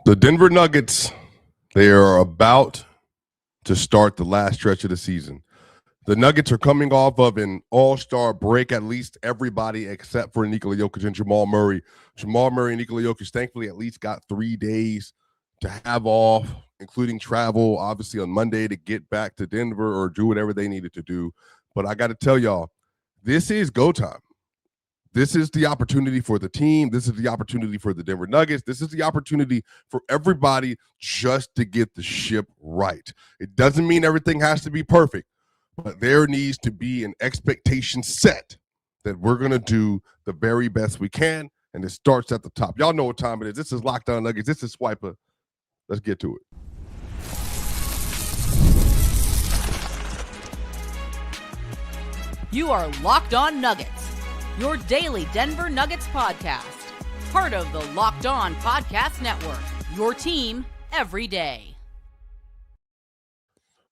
The Denver Nuggets, they are about to start the last stretch of the season. The Nuggets are coming off of an all-star break, at least everybody except for Nikola Jokic and Jamal Murray. Jamal Murray and Nikola Jokic thankfully at least got 3 days to have off, including travel, obviously on Monday to get back to Denver or do whatever they needed to do. But I got to tell y'all, this is go time. This is the opportunity for the team. This is the opportunity for the Denver Nuggets. This is the opportunity for everybody just to get the ship right. It doesn't mean everything has to be perfect, but there needs to be an expectation set that we're going to do the very best we can, and it starts at the top. Y'all know what time it is. This is Locked On Nuggets. This is Swiper. Let's get to it. You are Locked On Nuggets, your daily Denver Nuggets podcast. Part of the Locked On Podcast Network, your team every day.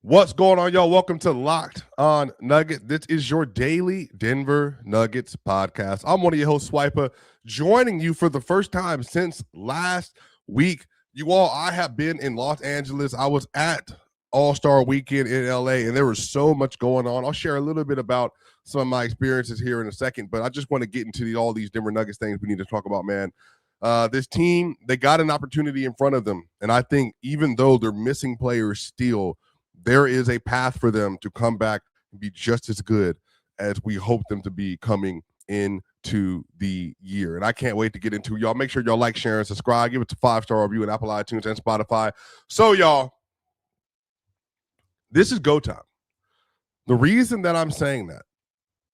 What's going on, y'all? Welcome to Locked On Nuggets. This is your daily Denver Nuggets podcast. I'm one of your hosts, Swiper, joining you for the first time since last week. You all, I have been in Los Angeles. I was at All-Star Weekend in LA, and there was so much going on. I'll share a little bit about some of my experiences here in a second, but I just want to get into all these Denver Nuggets things we need to talk about, man. This team, they got an opportunity in front of them, and I think even though they're missing players still, there is a path for them to come back and be just as good as we hope them to be coming into the year. And I can't wait to get into it. Y'all make sure y'all like, share, and subscribe. Give it a 5-star review in Apple iTunes and Spotify. So, y'all, this is go time. The reason that I'm saying that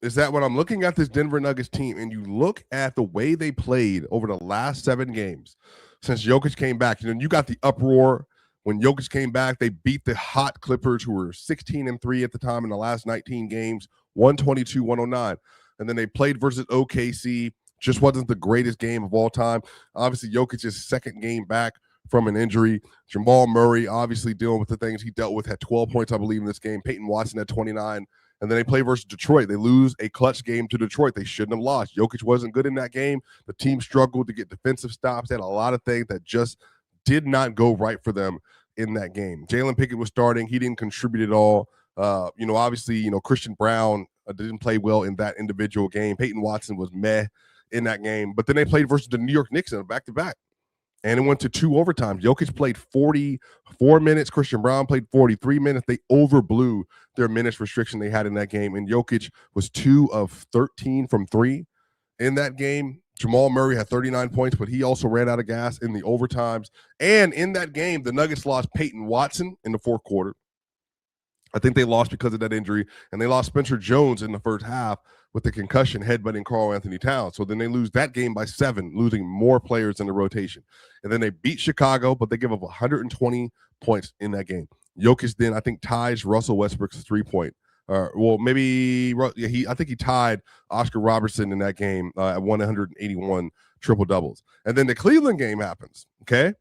is that when I'm looking at this Denver Nuggets team and you look at the way they played over the last 7 games since Jokic came back, you got the uproar. When Jokic came back, they beat the hot Clippers, who were 16-3 at the time in the last 19 games, 122-109. And then they played versus OKC. Just wasn't the greatest game of all time. Obviously, Jokic's second game back from an injury. Jamal Murray, obviously dealing with the things he dealt with, had 12 points, I believe, in this game. Peyton Watson had 29. And then they play versus Detroit. They lose a clutch game to Detroit. They shouldn't have lost. Jokic wasn't good in that game. The team struggled to get defensive stops. They had a lot of things that just did not go right for them in that game. Jalen Pickett was starting. He didn't contribute at all. Obviously, Christian Brown didn't play well in that individual game. Peyton Watson was meh in that game. But then they played versus the New York Knicks in a back-to-back. And it went to 2 overtimes. Jokic played 44 minutes. Christian Brown played 43 minutes. They overblew their minutes restriction they had in that game. And Jokic was 2 of 13 from 3 in that game. Jamal Murray had 39 points, but he also ran out of gas in the overtimes. And in that game, the Nuggets lost Peyton Watson in the fourth quarter. I think they lost because of that injury. And they lost Spencer Jones in the first half with the concussion headbutting Karl-Anthony Towns. So then they lose that game by 7, losing more players in the rotation. And then they beat Chicago, but they give up 120 points in that game. Jokic then, I think, ties Russell Westbrook's 3-point. I think he tied Oscar Robertson in that game at 181 triple-doubles. And then the Cleveland game happens, okay?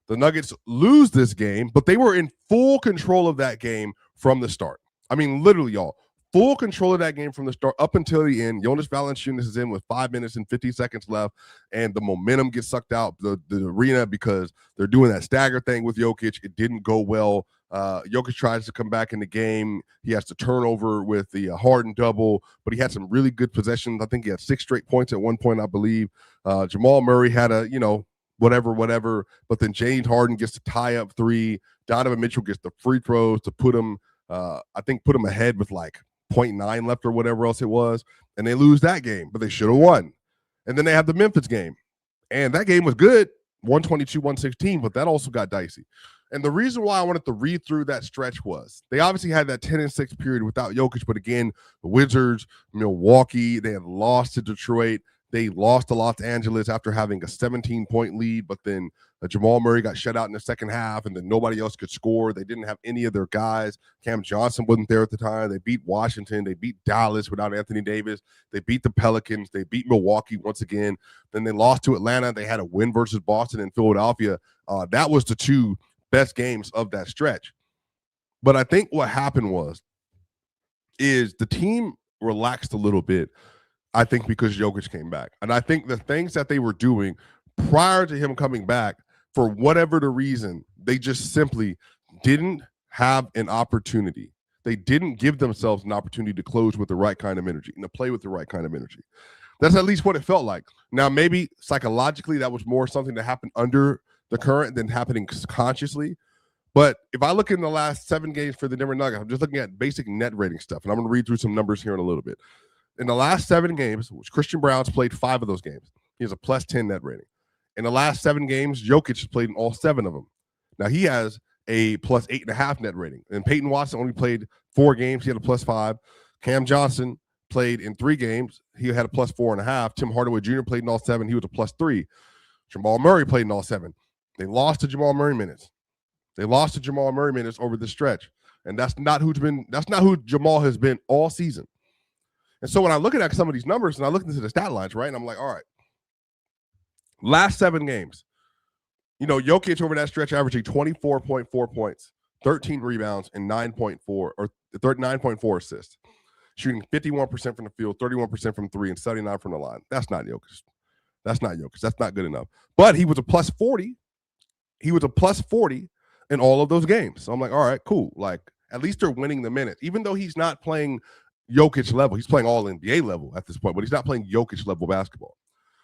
The Nuggets lose this game, but they were in full control of that game from the start. I mean, literally, y'all, full control of that game from the start up until the end. Jonas Valanciunas is in with 5 minutes and 50 seconds left, and the momentum gets sucked out the arena because they're doing that stagger thing with Jokic. It didn't go well. Jokic tries to come back in the game. He has to turn over with the Harden double, but he had some really good possessions. I think he had 6 straight points at one point, I believe. Jamal Murray had a, whatever. But then James Harden gets to tie up 3. Donovan Mitchell gets the free throws to put him ahead with like 0.9 left or whatever else it was. And they lose that game, but they should have won. And then they have the Memphis game. And that game was good, 122-116, but that also got dicey. And the reason why I wanted to read through that stretch was they obviously had that 10-6 period without Jokic, but again, the Wizards, Milwaukee, they had lost to Detroit. They lost to Los Angeles after having a 17-point lead, but then Jamal Murray got shut out in the second half, and then nobody else could score. They didn't have any of their guys. Cam Johnson wasn't there at the time. They beat Washington. They beat Dallas without Anthony Davis. They beat the Pelicans. They beat Milwaukee once again. Then they lost to Atlanta. They had a win versus Boston and Philadelphia. That was the 2 best games of that stretch. But I think what happened is the team relaxed a little bit, I think, because Jokic came back. And I think the things that they were doing prior to him coming back, for whatever the reason, they just simply didn't have an opportunity. They didn't give themselves an opportunity to close with the right kind of energy and to play with the right kind of energy. That's at least what it felt like. Now, maybe psychologically that was more something that happened under the current than happening consciously. But if I look in the last 7 games for the Denver Nuggets, I'm just looking at basic net rating stuff, and I'm going to read through some numbers here in a little bit. In the last 7 games, which Christian Brown's played 5 of those games, he has a plus 10 net rating. In the last 7 games, Jokic has played in all 7 of them. Now, he has a plus 8.5 net rating. And Peyton Watson only played 4 games. He had a plus 5. Cam Johnson played in 3 games. He had a plus 4.5. Tim Hardaway Jr. played in all 7. He was a plus 3. Jamal Murray played in all 7. They lost to Jamal Murray minutes. Over the stretch. And that's not who Jamal has been all season. And so when I look at some of these numbers and I look into the stat lines, right, and I'm like, all right, last 7 games, Jokic over that stretch averaging 24.4 points, 13 rebounds, and 9.4 assists, shooting 51% from the field, 31% from 3, and 79 from the line. That's not Jokic. That's not good enough. But he was a plus 40. In all of those games. So I'm like, all right, cool. Like, at least they're winning the minutes. Even though he's not playing Jokic level, he's playing all NBA level at this point, but he's not playing Jokic level basketball.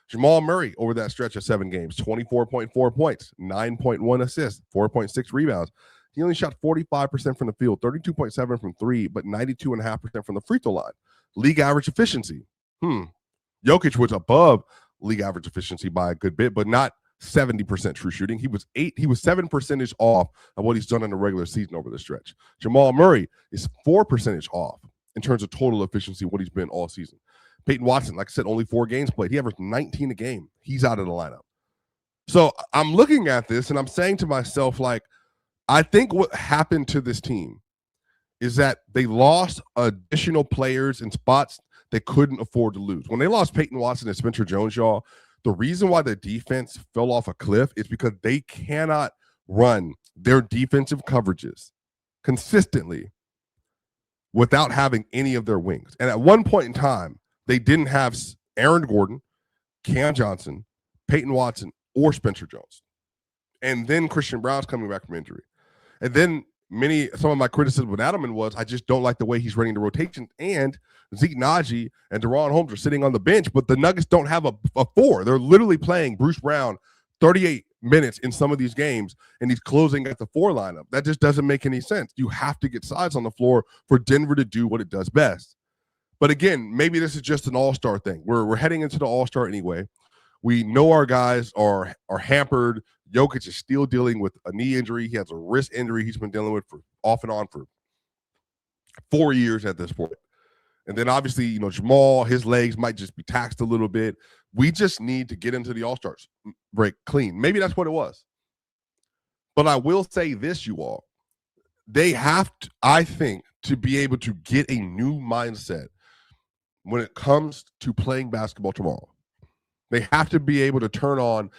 Jamal Murray over that stretch of 7 games, 24.4 points, 9.1 assists, 4.6 rebounds. He only shot 45% from the field, 32.7 from 3, but 92.5% from the free throw line. League average efficiency. Jokic was above league average efficiency by a good bit, but not 70% true shooting. He was 7% off of what he's done in the regular season over the stretch. Jamal Murray is 4% off in terms of total efficiency, what he's been all season. Peyton Watson, like I said, only 4 games played. He averaged 19 a game. He's out of the lineup. So I'm looking at this and I'm saying to myself, like, I think what happened to this team is that they lost additional players in spots they couldn't afford to lose. When they lost Peyton Watson and Spencer Jones, y'all, the reason why the defense fell off a cliff is because they cannot run their defensive coverages consistently without having any of their wings. And at one point in time, they didn't have Aaron Gordon, Cam Johnson, Peyton Watson, or Spencer Jones. And then Christian Brown's coming back from injury. And then some of my criticism with Adelman was I just don't like the way he's running the rotation. And Zeke Naji and Deron Holmes are sitting on the bench, but the Nuggets don't have a 4. They're literally playing Bruce Brown 38 minutes in some of these games, and he's closing at the 4 lineup. That just doesn't make any sense. You have to get size on the floor for Denver to do what it does best. But again, maybe this is just an all-star thing. We're heading into the all-star anyway. We know our guys are hampered. Jokic is still dealing with a knee injury. He has a wrist injury he's been dealing with for off and on for 4 years at this point. And then obviously, Jamal, his legs might just be taxed a little bit. We just need to get into the All-Stars break clean. Maybe that's what it was. But I will say this, you all. They have to, I think, to be able to get a new mindset when it comes to playing basketball tomorrow. They have to be able to turn on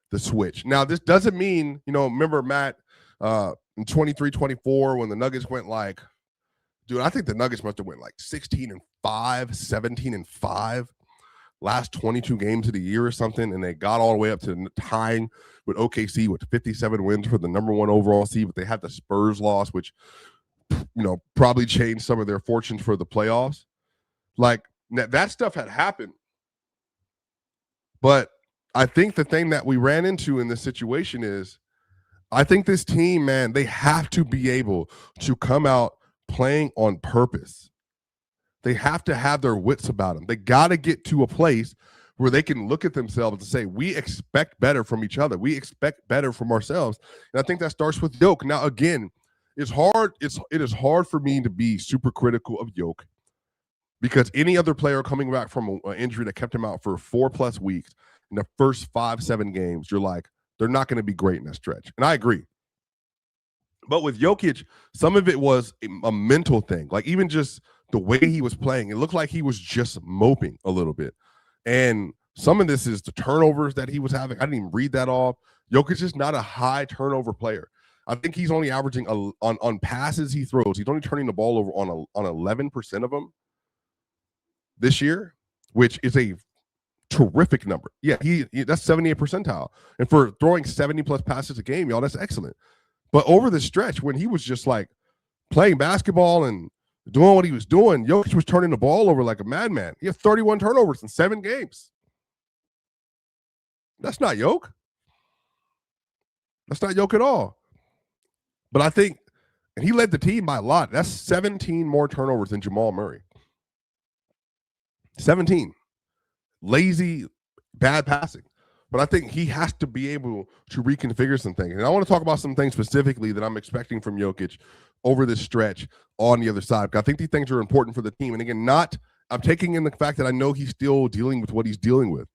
the switch. Now, this doesn't mean, remember, Matt, in 23-24 when the Nuggets went like, dude, I think the Nuggets must have went like 16-5, 17-5 last 22 games of the year or something, and they got all the way up to tying with OKC with 57 wins for the number 1 overall seed, but they had the Spurs loss, which, probably changed some of their fortunes for the playoffs. Like, that stuff had happened. But I think the thing that we ran into in this situation is I think this team, man, they have to be able to come out playing on purpose. They have to have their wits about them. They got to get to a place where they can look at themselves and say, we expect better from each other. We expect better from ourselves. And I think that starts with Jokic. Now, again, it's hard. It is hard for me to be super critical of Jokic because any other player coming back from an injury that kept him out for 4+ weeks in the first 5-7 games, you're like, they're not going to be great in that stretch. And I agree. But with Jokic, some of it was a mental thing. Like even just the way he was playing, it looked like he was just moping a little bit. And some of this is the turnovers that he was having. I didn't even read that off. Jokic is not a high turnover player. I think he's only averaging on passes he throws. He's only turning the ball over on 11% of them this year, which is a terrific number. Yeah, he that's 78th percentile. And for throwing 70 plus passes a game, y'all, that's excellent. But over the stretch, when he was just like playing basketball and doing what he was doing, Jokic was turning the ball over like a madman. He had 31 turnovers in 7 games. That's not Jokic. That's not Jokic at all. But I think, and he led the team by a lot. That's 17 more turnovers than Jamal Murray. 17. Lazy, bad passing. But I think he has to be able to reconfigure some things. And I want to talk about some things specifically that I'm expecting from Jokic over this stretch on the other side. Because I think these things are important for the team. And again, I'm taking in the fact that I know he's still dealing with what he's dealing with.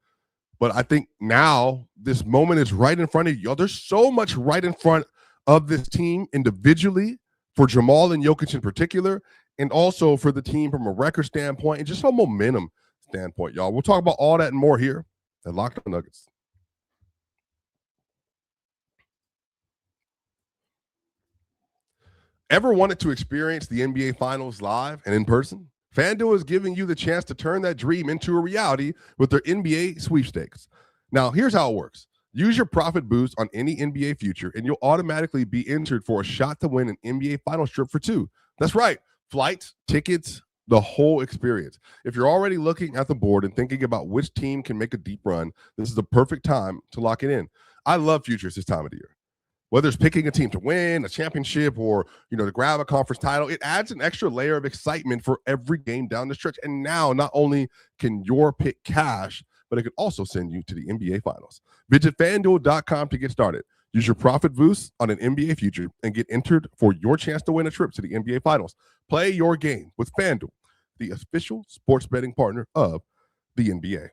But I think now this moment is right in front of you. There's so much right in front of this team individually for Jamal and Jokic in particular, and also for the team from a record standpoint and just a momentum standpoint, y'all. We'll talk about all that and more here at Locked On Nuggets. Ever wanted to experience the NBA Finals live and in person? FanDuel is giving you the chance to turn that dream into a reality with their NBA sweepstakes. Now, here's how it works. Use your profit boost on any NBA future, and you'll automatically be entered for a shot to win an NBA Finals trip for 2. That's right. Flights, tickets, the whole experience. If you're already looking at the board and thinking about which team can make a deep run, this is the perfect time to lock it in. I love futures this time of the year. Whether it's picking a team to win a championship or, to grab a conference title, it adds an extra layer of excitement for every game down the stretch. And now not only can your pick cash, but it can also send you to the NBA Finals. Visit FanDuel.com to get started. Use your profit boost on an NBA future and get entered for your chance to win a trip to the NBA Finals. Play your game with FanDuel, the official sports betting partner of the NBA.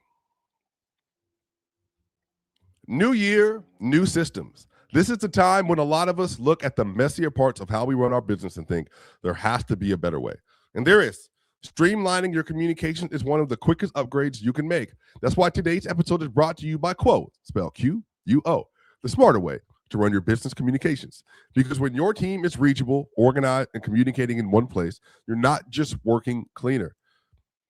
New year, new systems. This is the time when a lot of us look at the messier parts of how we run our business and think there has to be a better way. And there is. Streamlining your communication is one of the quickest upgrades you can make. That's why today's episode is brought to you by Quo, spelled Q-U-O, the smarter way to run your business communications. Because when your team is reachable, organized, and communicating in one place, you're not just working cleaner.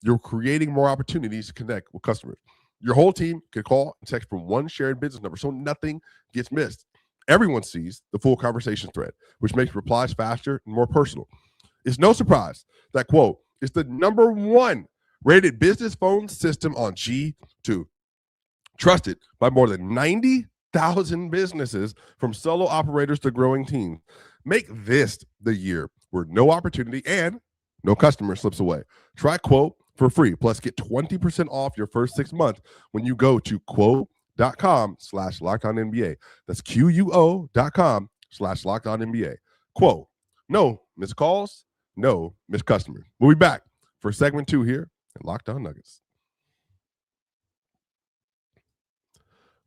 You're creating more opportunities to connect with customers. Your whole team can call and text from one shared business number so nothing gets missed. Everyone sees the full conversation thread, which makes replies faster and more personal. It's no surprise that Quo is the #1 rated business phone system on G2. Trusted by more than 90,000 businesses, from solo operators to growing teams. Make this the year where no opportunity and no customer slips away. Try Quo for free, plus get 20% off your first 6 months when you go to Quo.com/LockedOnNBA. That's QUO.com/LockedOnNBA. Quo. No missed calls, no missed customers. We'll be back for segment 2 here at Locked On Nuggets.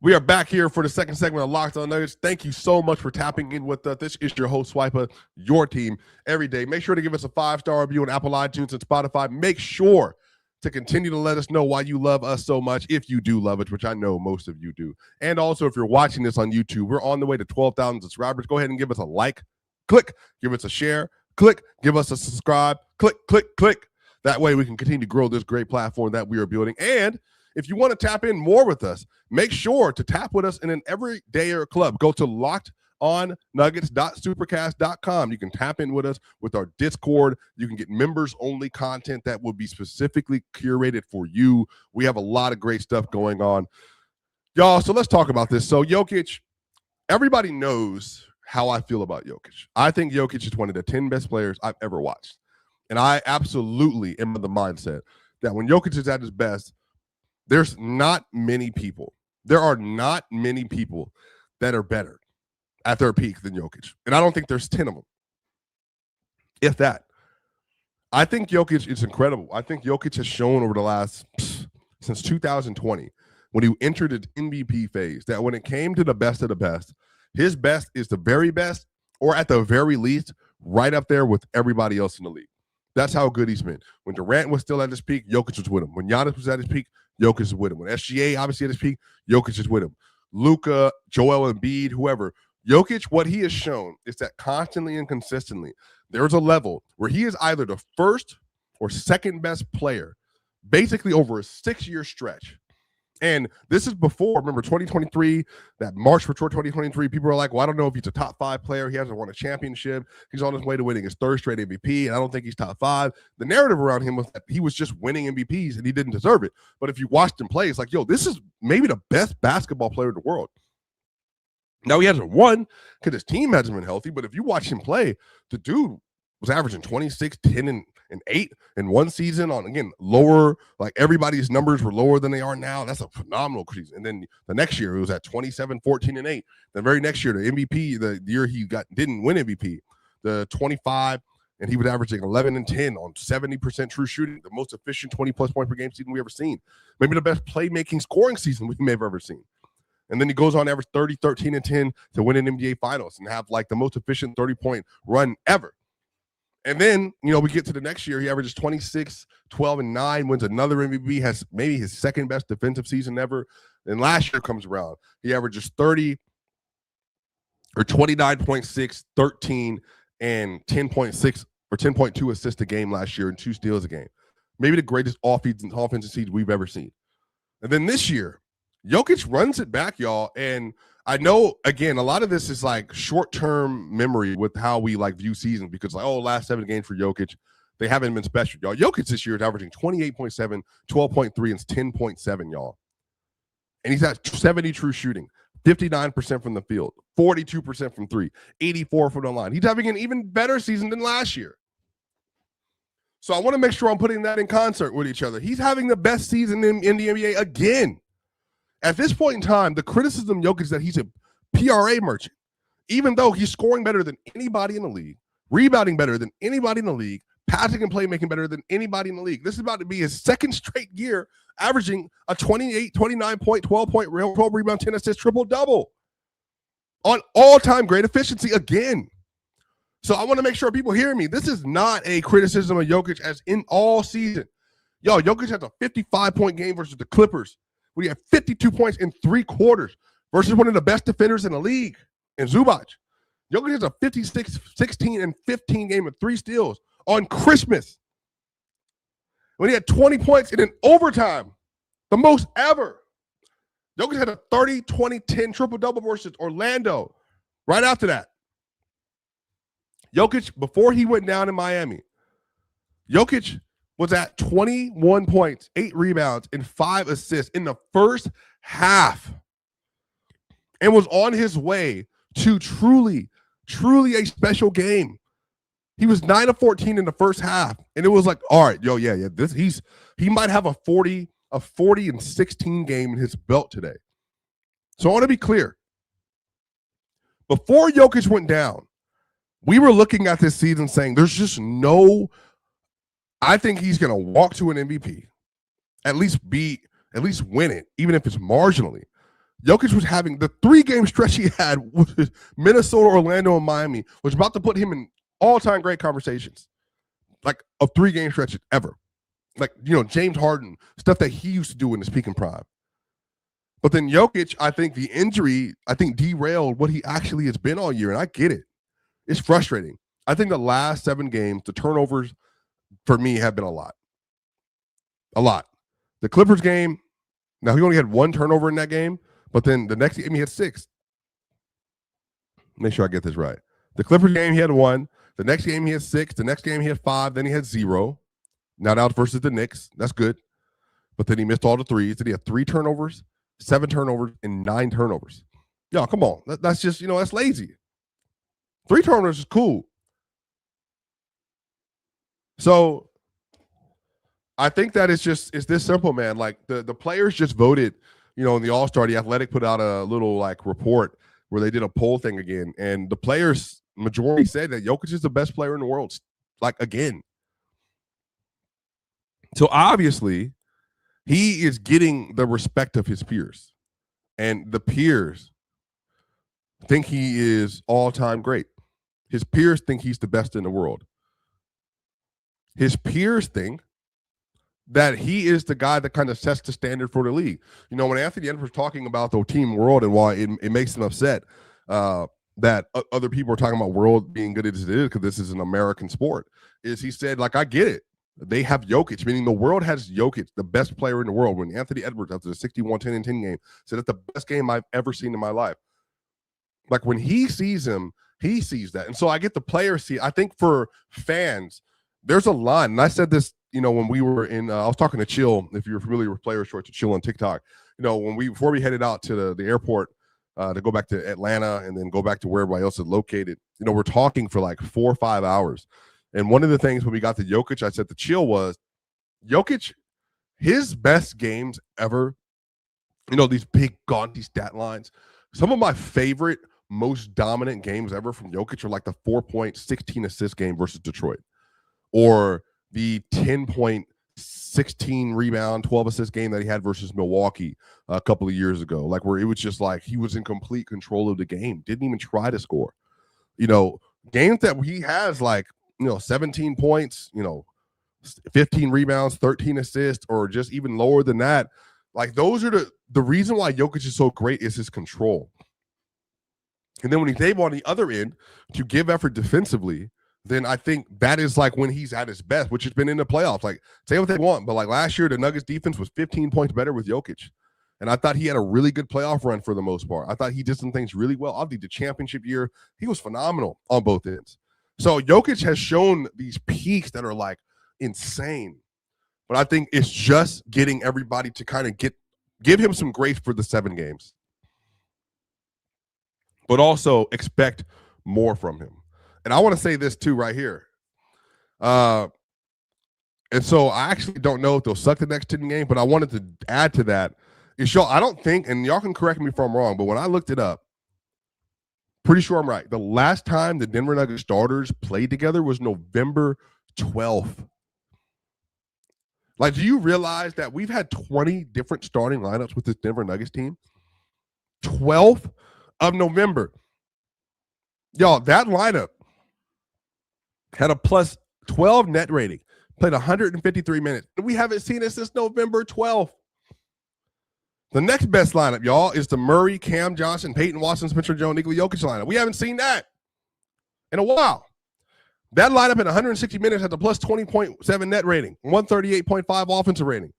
We are back here for the second segment of Locked On Nuggets. Thank you so much for tapping in with us. This is your host, Swiper, your team every day. Make sure to give us a 5-star review on Apple iTunes and Spotify. Make sure to continue to let us know why you love us so much, if you do love it, which I know most of you do. And also, if you're watching this on YouTube, we're on the way to 12,000 subscribers. Go ahead and give us a like, click, give us a share, click, give us a subscribe, click, click, click. That way we can continue to grow this great platform that we are building. And if you want to tap in more with us, make sure to tap with us in an everydayer club. Go to lockedonnuggets.supercast.com. You can tap in with us with our Discord. You can get members-only content that will be specifically curated for you. We have a lot of great stuff going on. Y'all, so let's talk about this. So Jokic, everybody knows how I feel about Jokic. I think Jokic is one of the 10 best players I've ever watched. And I absolutely am of the mindset that when Jokic is at his best, there are not many people that are better at their peak than Jokic. And I don't think there's 10 of them, if that. I think Jokic is incredible. I think Jokic has shown over the last, since 2020, when he entered his MVP phase, that when it came to the best of the best, his best is the very best, or at the very least, right up there with everybody else in the league. That's how good he's been. When Durant was still at his peak, Jokic was with him. When Giannis was at his peak, Jokic is with him. When SGA obviously at his peak, Jokic is with him. Luka, Joel Embiid, whoever. Jokic, what he has shown is that constantly and consistently, there's a level where he is either the first or second best player, basically over a 6-year stretch. And this is before, remember, 2023, that March for 2023, people are like, well, I don't know if he's a top 5 player. He hasn't won a championship. He's on his way to winning his 3rd straight MVP, and I don't think he's top 5. The narrative around him was that he was just winning MVPs and he didn't deserve it. But if you watched him play, it's like, yo, this is maybe the best basketball player in the world. Now, he hasn't won because his team hasn't been healthy, but if you watch him play, the dude was averaging 26, 10, and 8 in one season on, again, lower, like everybody's numbers were lower than they are now. That's a phenomenal season. And then the next year, it was at 27, 14, and 8. The very next year, the MVP, the year he didn't win MVP, the 25, and he was averaging 11 and 10 on 70% true shooting, the most efficient 20-plus point per game season we ever seen. Maybe the best playmaking scoring season we may have ever seen. And then he goes on to average 30, 13, and 10 to win an NBA Finals and have like the most efficient 30-point run ever. And then, we get to the next year. He averages 26, 12, and 9, wins another MVP, has maybe his 2nd best defensive season ever. And last year comes around. He averages 30 or 29.6, 13, and 10.6 or 10.2 assists a game last year and 2 steals a game. Maybe the greatest offensive season we've ever seen. And then this year, Jokic runs it back, y'all. And I know, again, a lot of this is like short-term memory with how we like view seasons because like, last 7 games for Jokic, they haven't been special, y'all. Jokic this year is averaging 28.7, 12.3, and 10.7, y'all. And he's at 70 true shooting, 59% from the field, 42% from 3, 84 from the line. He's having an even better season than last year. So I want to make sure I'm putting that in concert with each other. He's having the best season in the NBA again. At this point in time, the criticism of Jokic is that he's a PRA merchant, even though he's scoring better than anybody in the league, rebounding better than anybody in the league, passing and playmaking better than anybody in the league. This is about to be his 2nd straight year, averaging a 28, 29 point, 12 rebound, 10 assists, triple-double on all-time great efficiency again. So I want to make sure people hear me. This is not a criticism of Jokic as in all season. Yo, Jokic has a 55-point game versus the Clippers. We have 52 points in 3 quarters versus one of the best defenders in the league in Zubac. Jokic has a 56, 16, and 15 game with 3 steals on Christmas when he had 20 points in an overtime, the most ever. Jokic had a 30, 20, 10 triple-double versus Orlando right after that. Jokic, before he went down in Miami, Jokic was at 21 points, 8 rebounds, and 5 assists in the first half and was on his way to truly a special game. He was 9 of 14 in the first half, and it was like, all right, he might have a 40 and 16 game in his belt today. So I want to be clear. Before Jokic went down, we were looking at this season saying there's just no I think he's going to walk to an MVP, at least win it, even if it's marginally. Jokic was having the 3-game stretch he had with Minnesota, Orlando, and Miami was about to put him in all-time great conversations, like of 3-game stretches ever. Like, James Harden, stuff that he used to do in his peak and prime. But then Jokic, I think the injury, derailed what he actually has been all year, and I get it. It's frustrating. I think the last 7 games, the turnovers, for me, have been a lot. A lot. The Clippers game, now he only had 1 turnover in that game, but then the next game he had 6. Make sure I get this right. The Clippers game, he had 1. The next game, he had 6. The next game, he had 5. Then he had 0. Now that was versus the Knicks. That's good. But then he missed all the threes. Then he had 3 turnovers, 7 turnovers, and 9 turnovers. Yo, come on. That's just, that's lazy. 3 turnovers is cool. So I think that it's this simple, man. Like the players just voted, in the All-Star. The Athletic put out a little report where they did a poll thing again, and the players majority said that Jokic is the best player in the world, again. So obviously, he is getting the respect of his peers, and the peers think he is all-time great. His peers think he's the best in the world. His peers think that he is the guy that kind of sets the standard for the league. When Anthony Edwards was talking about the team world and why it makes him upset that other people are talking about world being good as it is because this is an American sport, is he said, I get it. They have Jokic, meaning the world has Jokic, the best player in the world. When Anthony Edwards, after the 61-10-10 game, said it's the best game I've ever seen in my life. Like when he sees him, he sees that. And so I get the players see. I think for fans, there's a line. And I said this, when we were in, I was talking to Chill, if you're familiar with Player Short, to Chill on TikTok. Before we headed out to the airport to go back to Atlanta and then go back to where everybody else is located, we're talking for like 4 or 5 hours. And one of the things when we got to Jokic, I said to Chill was, Jokic, his best games ever, these big, gaudy stat lines. Some of my favorite, most dominant games ever from Jokic are like the 4-point, 16 assist game versus Detroit, or the 10-point, 16 rebound, 12 assist game that he had versus Milwaukee a couple of years ago, like where it was just like he was in complete control of the game, didn't even try to score. Games that he has like, 17 points, 15 rebounds, 13 assists, or just even lower than that. Like those are the reason why Jokic is so great is his control. And then when he's able on the other end to give effort defensively, then I think that is like when he's at his best, which has been in the playoffs. Like say what they want, but like last year, the Nuggets defense was 15 points better with Jokic. And I thought he had a really good playoff run for the most part. I thought he did some things really well. Obviously, the championship year, he was phenomenal on both ends. So Jokic has shown these peaks that are like insane. But I think it's just getting everybody to kind of give him some grace for the 7 games. But also expect more from him. And I want to say this too right here. And so I actually don't know if they'll suck the next 10 games, but I wanted to add to that. I don't think, and y'all can correct me if I'm wrong, but when I looked it up, pretty sure I'm right. The last time the Denver Nuggets starters played together was November 12th. Like, do you realize that we've had 20 different starting lineups with this Denver Nuggets team? 12th of November. Y'all, that lineup had a plus 12 net rating, played 153 minutes. We haven't seen it since November 12th. The next best lineup, y'all, is the Murray, Cam Johnson, Peyton Watson, Spencer Jones, Nikola Jokic lineup. We haven't seen that in a while. That lineup in 160 minutes had the plus 20.7 net rating, 138.5 offensive rating.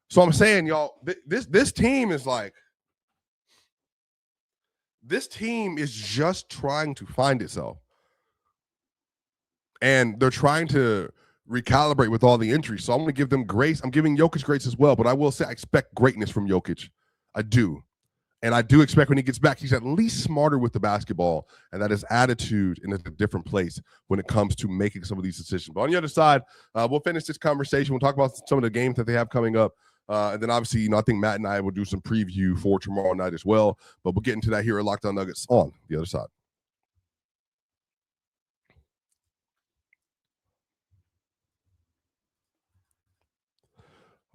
So I'm saying, y'all, this team is like, this team is just trying to find itself. And they're trying to recalibrate with all the injuries. So I'm going to give them grace. I'm giving Jokic grace as well, but I will say I expect greatness from Jokic. I do. And I do expect when he gets back, he's at least smarter with the basketball and that his attitude is in a different place when it comes to making some of these decisions. But on the other side, we'll finish this conversation. We'll talk about some of the games that they have coming up. And then obviously, I think Matt and I will do some preview for tomorrow night as well. But we'll get into that here at Locked On Nuggets on the other side.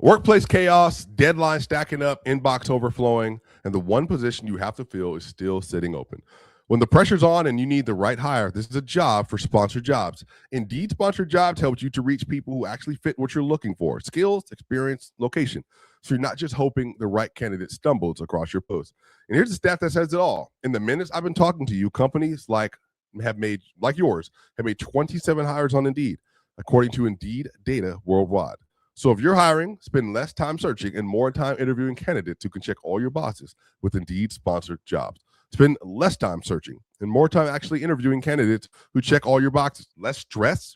Workplace chaos, deadline stacking up, inbox overflowing, and the one position you have to fill is still sitting open. When the pressure's on and you need the right hire, this is a job for sponsored jobs. Indeed, sponsored jobs helps you to reach people who actually fit what you're looking for: skills, experience, location. So you're not just hoping the right candidate stumbles across your post. And here's the stat that says it all. In the minutes I've been talking to you, companies like yours have made 27 hires on Indeed, according to Indeed data worldwide. So if you're hiring, spend less time searching and more time interviewing candidates who can check all your boxes with Indeed sponsored jobs. Spend less time searching and more time actually interviewing candidates who check all your boxes. Less stress,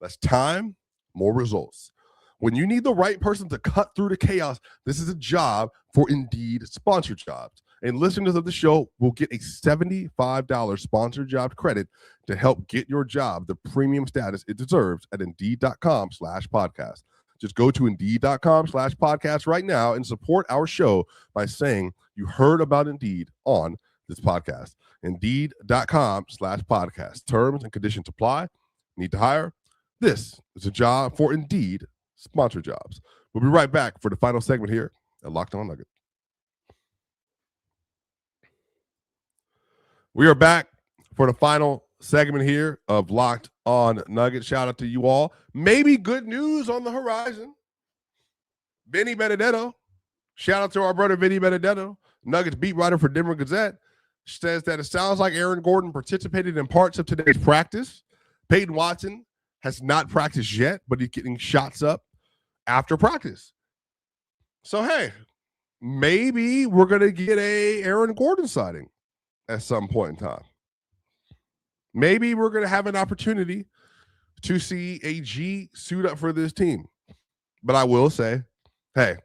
less time, more results. When you need the right person to cut through the chaos, this is a job for Indeed sponsored jobs. And listeners of the show will get a $75 sponsored job credit to help get your job the premium status it deserves at Indeed.com/podcast. Just go to Indeed.com/podcast right now and support our show by saying you heard about Indeed on this podcast. Indeed.com/podcast. Terms and conditions apply. Need to hire? This is a job for Indeed sponsored jobs. We'll be right back for the final segment here at Locked On Nuggets. We are back for the final segment here of Locked On Nuggets. Shout out to you all. Maybe good news on the horizon. Vinny Benedetto. Shout out to our brother Vinny Benedetto, Nuggets beat writer for Denver Gazette, says that it sounds like Aaron Gordon participated in parts of today's practice. Peyton Watson has not practiced yet, but he's getting shots up after practice. So, hey, maybe we're going to get a Aaron Gordon sighting at some point in time. Maybe we're going to have an opportunity to see a G suit up for this team. But I will say, hey,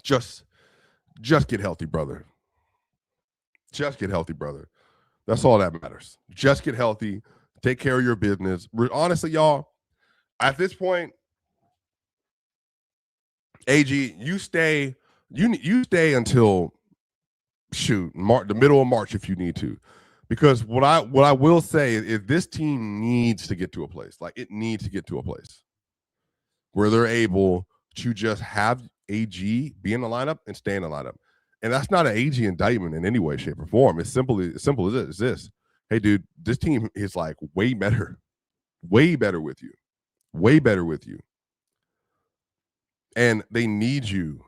just get healthy, brother. Just get healthy, brother. That's all that matters. Just get healthy. Take care of your business. Honestly, y'all, at this point, AG, you stay until the middle of March if you need to. Because what I will say is this team needs to get to a place. Like, it needs to get to a place where they're able to just have AG be in the lineup and stay in the lineup. And that's not an AG indictment in any way, shape, or form. It's simple as this. Hey, dude, this team is like way better with you. Way better with you. And they need you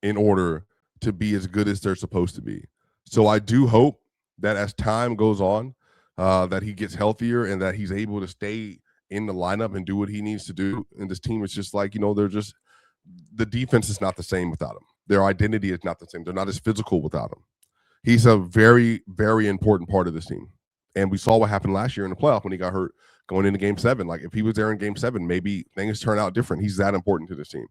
in order to be as good as they're supposed to be. So I do hope that as time goes on, that he gets healthier and that he's able to stay in the lineup and do what he needs to do. And this team is just like, the defense is not the same without him. Their identity is not the same. They're not as physical without him. He's a very, very important part of this team. And we saw what happened last year in the playoff when he got hurt going into Game 7. Like, if he was there in Game 7, maybe things turn out different. He's that important to this team.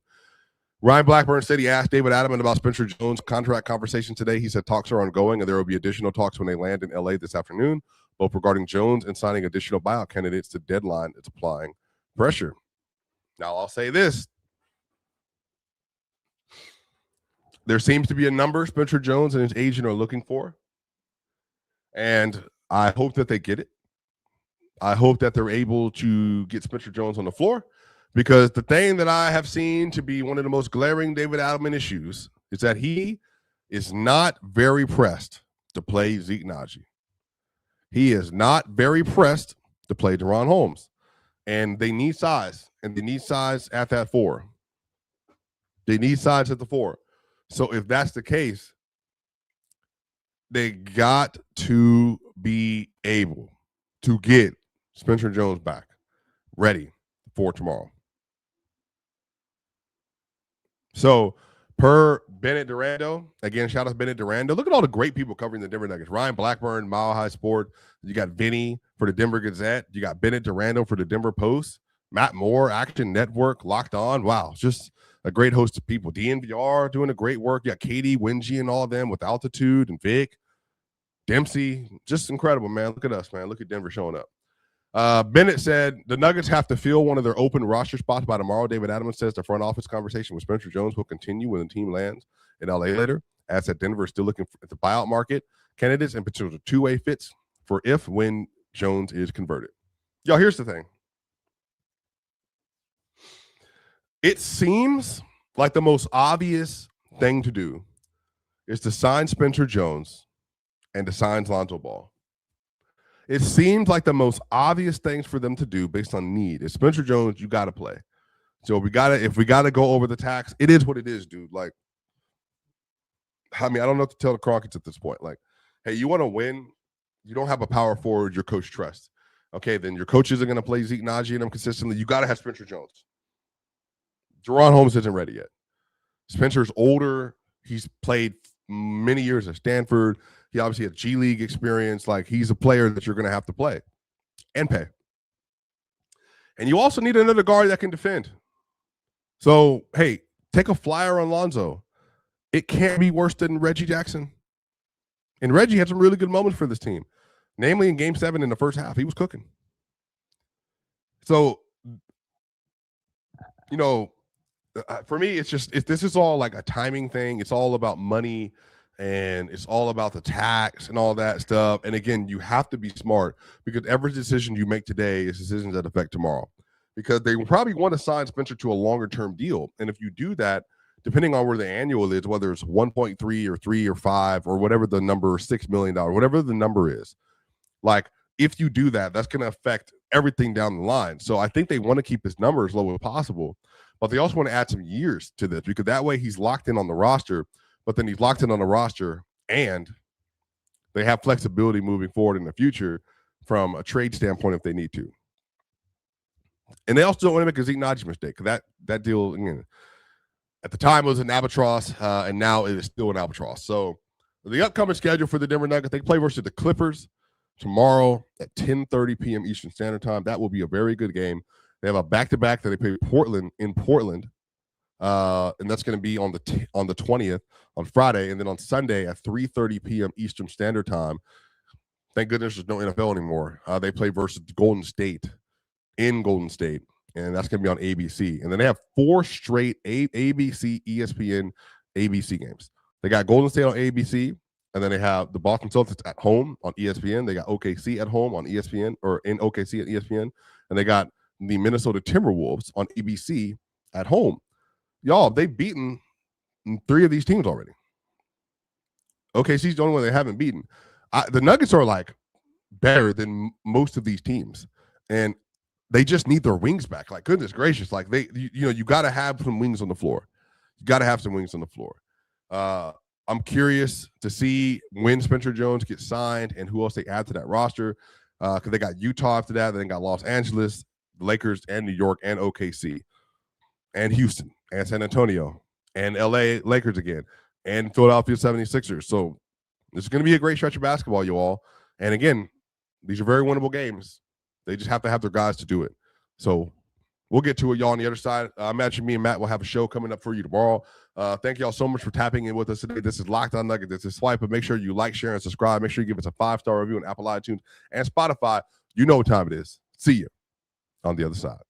Ryan Blackburn said he asked David Adelman about Spencer Jones' contract conversation today. He said talks are ongoing, and there will be additional talks when they land in L.A. this afternoon, both regarding Jones and signing additional buyout candidates. The deadline is applying pressure. Now, I'll say this. There seems to be a number Spencer Jones and his agent are looking for, and I hope that they get it. I hope that they're able to get Spencer Jones on the floor, because the thing that I have seen to be one of the most glaring David Adelman issues is that he is not very pressed to play Zeke Naji. He is not very pressed to play Deron Holmes. And they need size, and they need size at that 4. They need size at the 4. So if that's the case, they got to be able to get Spencer Jones back ready for tomorrow. So per Bennett Durando, again, shout out to Bennett Durando. Look at all the great people covering the Denver Nuggets. Ryan Blackburn, Mile High Sport. You got Vinny for the Denver Gazette. You got Bennett Durando for the Denver Post. Matt Moore, Action Network, Locked On. Wow, just a great host of people. DNVR doing a great work. You got Katie, Wingy, and all of them with Altitude and Vic. Dempsey, just incredible, man. Look at us, man. Look at Denver showing up. Bennett said the Nuggets have to fill one of their open roster spots by tomorrow. David Adelman says the front office conversation with Spencer Jones will continue when the team lands in LA later. As said, Denver is still looking at the buyout market candidates and potential two-way fits for when Jones is converted. Y'all, here's the thing. It seems like the most obvious thing to do is to sign Spencer Jones and to sign Lonzo Ball. It seems like the most obvious things for them to do based on need is Spencer Jones, you got to play. So if we got to go over the tax, it is what it is, dude. Like, I mean, I don't know what to tell the Crockets at this point. Like, hey, you want to win? You don't have a power forward your coach trusts. Okay, then your coaches are going to play Zeke Naji and them consistently. You got to have Spencer Jones. Deron Holmes isn't ready yet. Spencer's older. He's played many years at Stanford. He obviously has G League experience. Like, he's a player that you're going to have to play and pay. And you also need another guard that can defend. So, hey, take a flyer on Lonzo. It can't be worse than Reggie Jackson. And Reggie had some really good moments for this team, namely in Game 7 in the first half. He was cooking. So, for me, this is all like a timing thing. It's all about money. And it's all about the tax and all that stuff. And again, you have to be smart because every decision you make today is decisions that affect tomorrow. Because they will probably want to sign Spencer to a longer-term deal. And if you do that, depending on where the annual is, whether it's 1.3 or 3 or 5 or whatever the number, $6 million, whatever the number is, like, if you do that, that's going to affect everything down the line. So I think they want to keep his number as low as possible. But they also want to add some years to this because that way he's locked in on the roster. But then he's locked in on the roster, and they have flexibility moving forward in the future from a trade standpoint if they need to. And they also don't want to make a Zeke Nnaji mistake, because that deal, again, at the time it was an albatross, and now it is still an albatross. So the upcoming schedule for the Denver Nuggets, they play versus the Clippers tomorrow at 10:30 p.m. Eastern Standard Time. That will be a very good game. They have a back-to-back that they play Portland, and that's going to be on the 20th on Friday, and then on Sunday at 3:30 p.m. Eastern Standard Time. Thank goodness there's no NFL anymore. They play versus Golden State in Golden State, and that's going to be on ABC. And then they have 4 straight ABC, ESPN, ABC games. They got Golden State on ABC, and then they have the Boston Celtics at home on ESPN. They got OKC at home on ESPN, or in OKC at ESPN, and they got the Minnesota Timberwolves on ABC at home. Y'all, they've beaten 3 of these teams already. OKC's the only one they haven't beaten. The Nuggets are like better than most of these teams, and they just need their wings back. Like, goodness gracious, like you got to have some wings on the floor. You got to have some wings on the floor. I'm curious to see when Spencer Jones gets signed and who else they add to that roster, because they got Utah after that, then they got Los Angeles, the Lakers, and New York, and OKC, and Houston, and San Antonio, and LA Lakers again, and Philadelphia 76ers. So this is going to be a great stretch of basketball, you all. And again, these are very winnable games. They just have to have their guys to do it. So we'll get to it, y'all, on the other side. I imagine me and Matt will have a show coming up for you tomorrow. Thank y'all so much for tapping in with us today. This is Locked On Nuggets. This is Swipe, but make sure you like, share, and subscribe. Make sure you give us a 5-star review on Apple iTunes and Spotify. You know what time it is. See you on the other side.